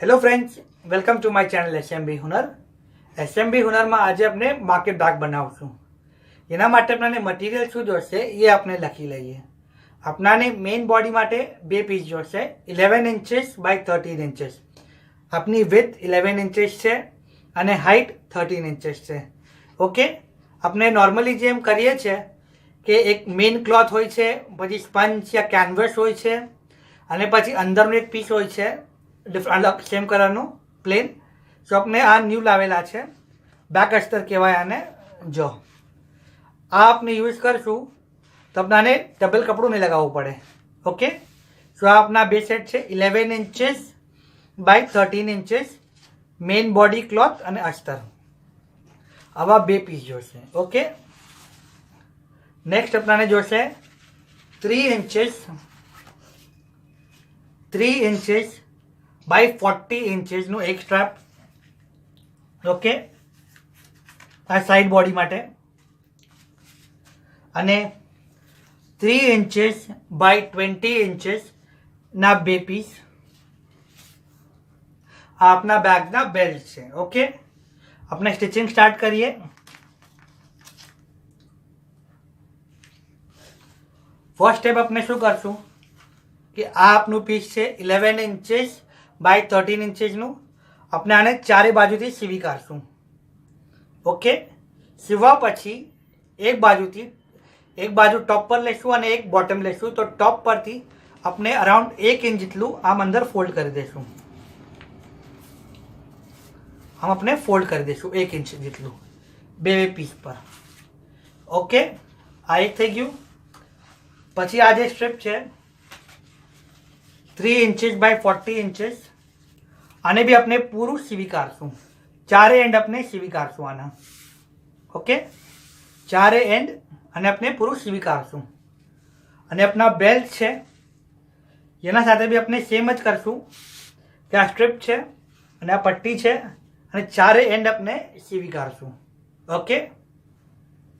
Hello friends, welcome to my channel SMB Hunar. SMB હુનરમાં આજે આપણે માર્કેટ ડાક બનાવશું. એના માટે આપણને મટીરિયલ શું જોશે એ આપણે લખી લઈએ. આપણાને મેઇન બોડી માટે બે પીસ જોશે, 11 ઇંચીસ બાય 13 ઇંચીસ. આપની વિડ્થ 11 ઇંચીસ છે અને હાઇટ 13 ઇંચીસ છે. ઓકે, આપણે નોર્મલી જેમ કરીએ છીએ કે એક મેઇન ક્લોથ હોય છે, પછી સ્પંચ યા કેનવસ હોય છે અને પછી અંદરનું એક પીસ હોય છે અલગ સેમ કલરનું પ્લેન. સો આપણે આ ન્યૂ લાવેલા છે, બેક અસ્તર કહેવાય આને. જો આ આપણે યુઝ કરશું તો આપણાને ડબલ કપડું નહીં લગાવવું પડે. ઓકે, સો આ આપણા બે સેટ છે 11 ઇંચીસ બાય 13 ઇંચીસ, મેઇન બોડી ક્લોથ અને અસ્તર. આવા બે પીસ જોશે. ઓકે, નેક્સ્ટ આપણાને જોશે 3 ઇંચીસ બાય 40 ઇંચીસનું એક સ્ટ્રેપ. ઓકે, આ સાઈડ બોડી માટે. અને 3 ઇંચીસ બાય 20 ઇંચીસના બે પીસ. આ આપના બેગના બેલ્ટ છે. ઓકે, આપણે સ્ટિચિંગ સ્ટાર્ટ કરીએ. ફર્સ્ટ સ્ટેપ આપણે શું કરશું કે આ આપનું પીસ છે 11 ઇંચીસ બાય 13 ઇંચીસનું. આપણે આને ચારે બાજુથી સીવી કાઢશું. ઓકે, સીવા પછી એક બાજુ ટોપ પર લેશું અને એક બોટમ લેશું. તો ટોપ પરથી આપણે અરાઉન્ડ 1 ઇંચ જેટલું આમ અંદર ફોલ્ડ કરી દઈશું. આમ આપણે ફોલ્ડ કરી દઈશું 1 ઇંચ જેટલું બે પીસ પર. ઓકે, આ એક થઈ ગયું. પછી આ જે સ્ટ્રીપ છે 3 ઇંચીસ બાય 40 ઇંચીસ, આને બી આપણે પૂરું સીવી કાઢશું. ચારે એન્ડ આપણે સીવી કાઢશું આના. ઓકે, ચારે એન્ડ અને આપણે પૂરું સીવી કાઢશું. અને આપણા બેલ્ટ છે એના સાથે બી આપણે સેમ જ કરશું કે આ સ્ટ્રીપ છે અને આ પટ્ટી છે અને ચારે એન્ડ આપણે સીવી કાઢશું. ઓકે.